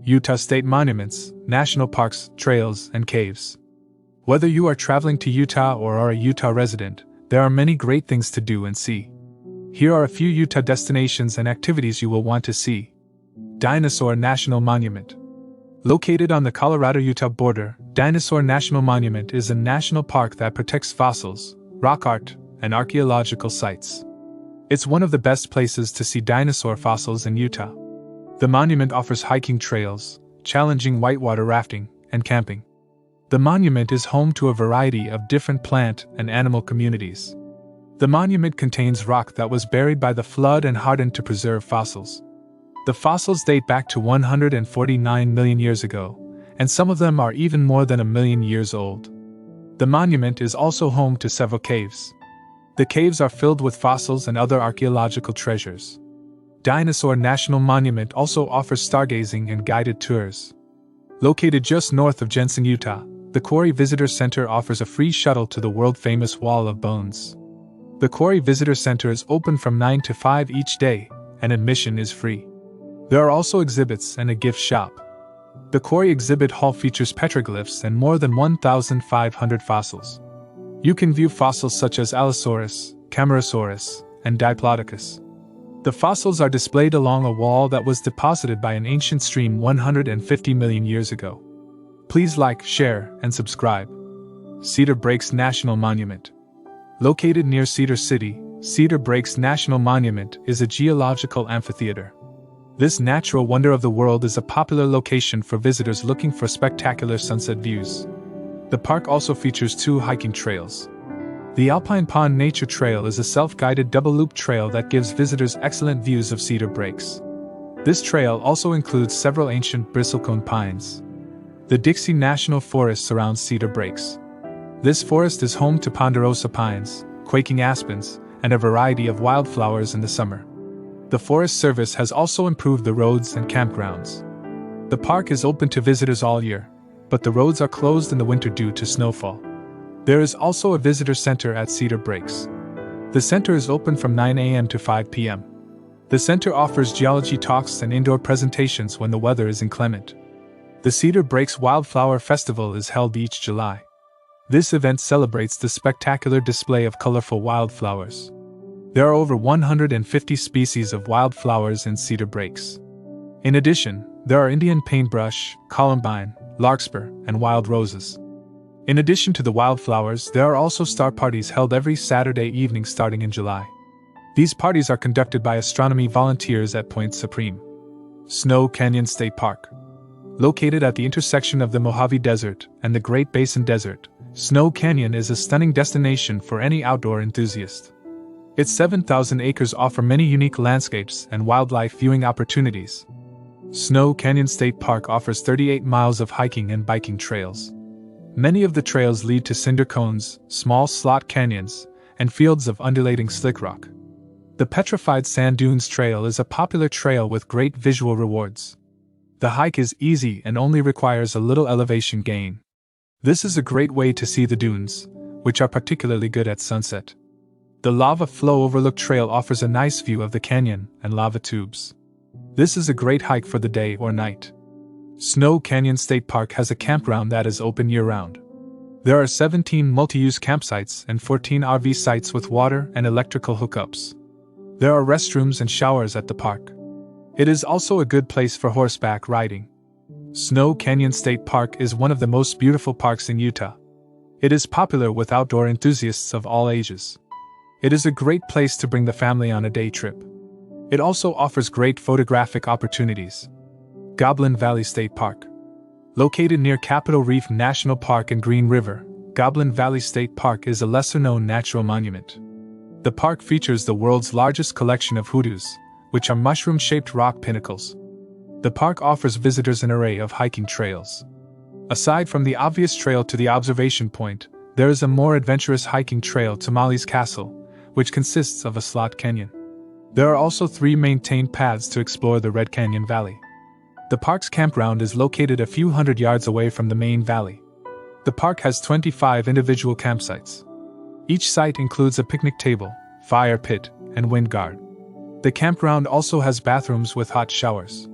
Utah State Monuments, National Parks, Trails, and Caves. Whether you are traveling to Utah or are a Utah resident, there are many great things to do and see. Here are a few Utah destinations and activities you will want to see. Dinosaur National Monument. Located on the Colorado-Utah border, Dinosaur National Monument is a national park that protects fossils, rock art, and archaeological sites. It's one of the best places to see dinosaur fossils in Utah. The monument offers hiking trails, challenging whitewater rafting, and camping. The monument is home to a variety of different plant and animal communities. The monument contains rock that was buried by the flood and hardened to preserve fossils. The fossils date back to 149 million years ago, and some of them are even more than 1,000,000 years old. The monument is also home to several caves. The caves are filled with fossils and other archaeological treasures. Dinosaur National Monument also offers stargazing and guided tours. Located just north of Jensen, Utah, the Quarry Visitor Center offers a free shuttle to the world-famous Wall of Bones. The Quarry Visitor Center is open from 9 to 5 each day, and admission is free. There are also exhibits and a gift shop. The Quarry Exhibit Hall features petroglyphs and more than 1,500 fossils. You can view fossils such as Allosaurus, Camarasaurus, and Diplodocus. The fossils are displayed along a wall that was deposited by an ancient stream 150 million years ago. Please like, share, and subscribe. Cedar Breaks National Monument. Located near Cedar City, Cedar Breaks National Monument is a geological amphitheater. This natural wonder of the world is a popular location for visitors looking for spectacular sunset views. The park also features 2 hiking trails. The Alpine Pond Nature Trail is a self-guided double-loop trail that gives visitors excellent views of Cedar Breaks. This trail also includes several ancient bristlecone pines. The Dixie National Forest surrounds Cedar Breaks. This forest is home to ponderosa pines, quaking aspens, and a variety of wildflowers in the summer. The Forest Service has also improved the roads and campgrounds. The park is open to visitors all year, but the roads are closed in the winter due to snowfall. There is also a visitor center at Cedar Breaks. The center is open from 9 a.m. to 5 p.m. The center offers geology talks and indoor presentations when the weather is inclement. The Cedar Breaks Wildflower Festival is held each July. This event celebrates the spectacular display of colorful wildflowers. There are over 150 species of wildflowers in Cedar Breaks. In addition, there are Indian paintbrush, columbine, larkspur, and wild roses. In addition to the wildflowers, there are also star parties held every Saturday evening starting in July. These parties are conducted by astronomy volunteers at Point Supreme. Snow Canyon State Park. Located at the intersection of the Mojave Desert and the Great Basin Desert, Snow Canyon is a stunning destination for any outdoor enthusiast. Its 7,000 acres offer many unique landscapes and wildlife viewing opportunities. Snow Canyon State Park offers 38 miles of hiking and biking trails. Many of the trails lead to cinder cones, small slot canyons, and fields of undulating slick rock. The Petrified Sand Dunes Trail is a popular trail with great visual rewards. The hike is easy and only requires a little elevation gain. This is a great way to see the dunes, which are particularly good at sunset. The Lava Flow Overlook Trail offers a nice view of the canyon and lava tubes. This is a great hike for the day or night. Snow Canyon State Park has a campground that is open year-round. There are 17 multi-use campsites and 14 RV sites with water and electrical hookups. There are restrooms and showers at the park. It is also a good place for horseback riding. Snow Canyon State Park is one of the most beautiful parks in Utah. It is popular with outdoor enthusiasts of all ages. It is a great place to bring the family on a day trip. It also offers great photographic opportunities. Goblin Valley State Park. Located near Capitol Reef National Park and Green River, Goblin Valley State Park is a lesser-known natural monument. The park features the world's largest collection of hoodoos, which are mushroom-shaped rock pinnacles. The park offers visitors an array of hiking trails. Aside from the obvious trail to the observation point, there is a more adventurous hiking trail to Molly's Castle, which consists of a slot canyon. There are also 3 maintained paths to explore the Red Canyon Valley. The park's campground is located a few hundred yards away from the main valley. The park has 25 individual campsites. Each site includes a picnic table, fire pit, and wind guard. The campground also has bathrooms with hot showers.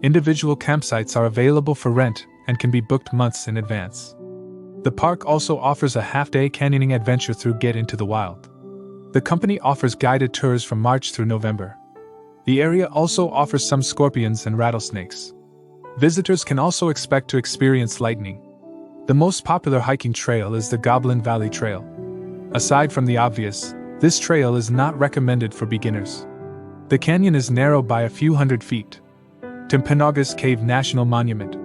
Individual campsites are available for rent and can be booked months in advance. The park also offers a half-day canyoning adventure through Get Into the Wild. The company offers guided tours from March through November. The area also offers some scorpions and rattlesnakes. Visitors can also expect to experience lightning. The most popular hiking trail is the Goblin Valley Trail. Aside from the obvious, this trail is not recommended for beginners. The canyon is narrow by a few hundred feet. Timpanogos Cave National Monument.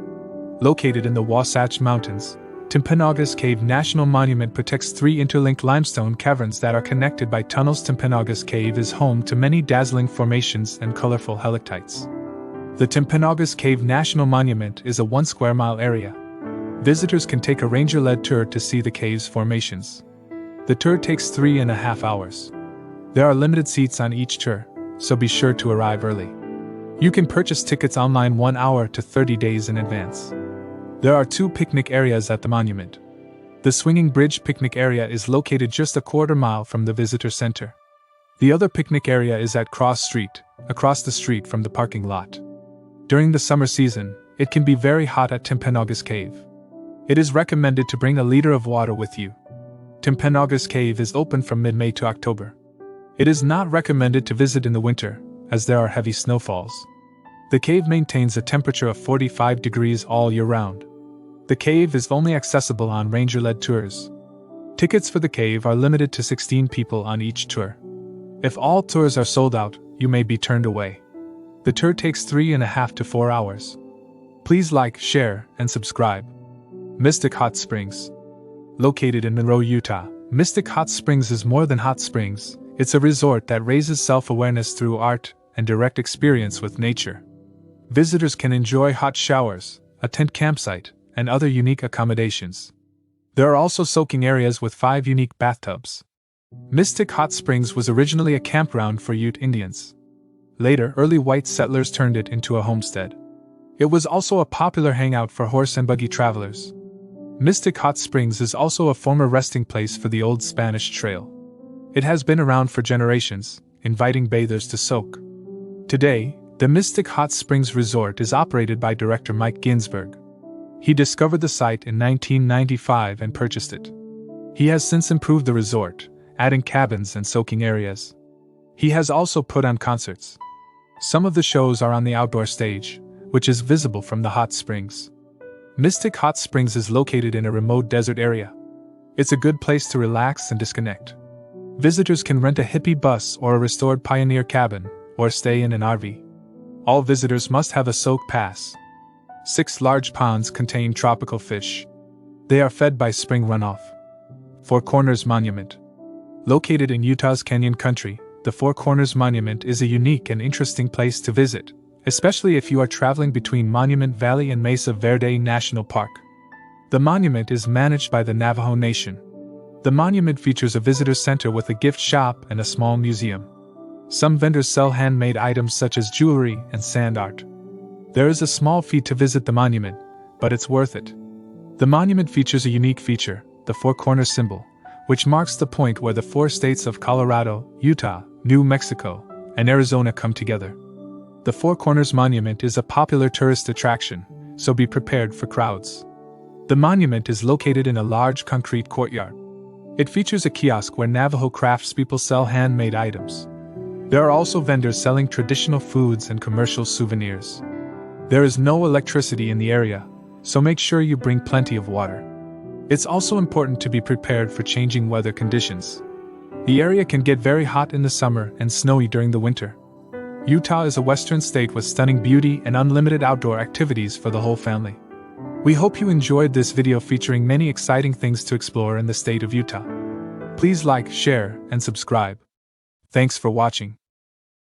Located in the Wasatch Mountains, Timpanogos Cave National Monument protects 3 interlinked limestone caverns that are connected by tunnels. Timpanogos Cave is home to many dazzling formations and colorful helictites. The Timpanogos Cave National Monument is a 1 square mile area. Visitors can take a ranger-led tour to see the cave's formations. The tour takes 3.5 hours. There are limited seats on each tour, so be sure to arrive early. You can purchase tickets online 1 hour to 30 days in advance. There are 2 picnic areas at the monument. The Swinging Bridge picnic area is located just a quarter mile from the visitor center. The other picnic area is at Cross Street, across the street from the parking lot. During the summer season, it can be very hot at Timpanogos Cave. It is recommended to bring a liter of water with you. Timpanogos Cave is open from mid-May to October. It is not recommended to visit in the winter, as there are heavy snowfalls. The cave maintains a temperature of 45 degrees all year round. The cave is only accessible on ranger-led tours. Tickets for the cave are limited to 16 people on each tour. If all tours are sold out, you may be turned away. The tour takes 3.5 to 4 hours. Please like, share, and subscribe. Mystic Hot Springs. Located in Monroe, Utah, Mystic Hot Springs is more than hot springs. It's a resort that raises self-awareness through art and direct experience with nature. Visitors can enjoy hot showers, a tent campsite, and other unique accommodations. There are also soaking areas with 5 unique bathtubs. Mystic Hot Springs was originally a campground for Ute Indians. Later, early white settlers turned it into a homestead. It was also a popular hangout for horse and buggy travelers. Mystic Hot Springs is also a former resting place for the old Spanish Trail. It has been around for generations, inviting bathers to soak. Today, the Mystic Hot Springs Resort is operated by director Mike Ginsberg. He discovered the site in 1995 and purchased it. He has since improved the resort, adding cabins and soaking areas. He has also put on concerts. Some of the shows are on the outdoor stage, which is visible from the hot springs. Mystic Hot Springs is located in a remote desert area. It's a good place to relax and disconnect. Visitors can rent a hippie bus or a restored pioneer cabin, or stay in an RV. All visitors must have a soak pass. 6 large ponds contain tropical fish. They are fed by spring runoff. Four Corners Monument. Located in Utah's Canyon Country, the Four Corners Monument is a unique and interesting place to visit, especially if you are traveling between Monument Valley and Mesa Verde National Park. The monument is managed by the Navajo Nation. The monument features a visitor center with a gift shop and a small museum. Some vendors sell handmade items such as jewelry and sand art. There is a small fee to visit the monument, but it's worth it. The monument features a unique feature, the Four Corners symbol, which marks the point where the 4 states of Colorado, Utah, New Mexico, and Arizona come together. The Four Corners Monument is a popular tourist attraction, so be prepared for crowds. The monument is located in a large concrete courtyard. It features a kiosk where Navajo craftspeople sell handmade items. There are also vendors selling traditional foods and commercial souvenirs. There is no electricity in the area, so make sure you bring plenty of water. It's also important to be prepared for changing weather conditions. The area can get very hot in the summer and snowy during the winter. Utah is a western state with stunning beauty and unlimited outdoor activities for the whole family. We hope you enjoyed this video featuring many exciting things to explore in the state of Utah. Please like, share, and subscribe. Thanks for watching.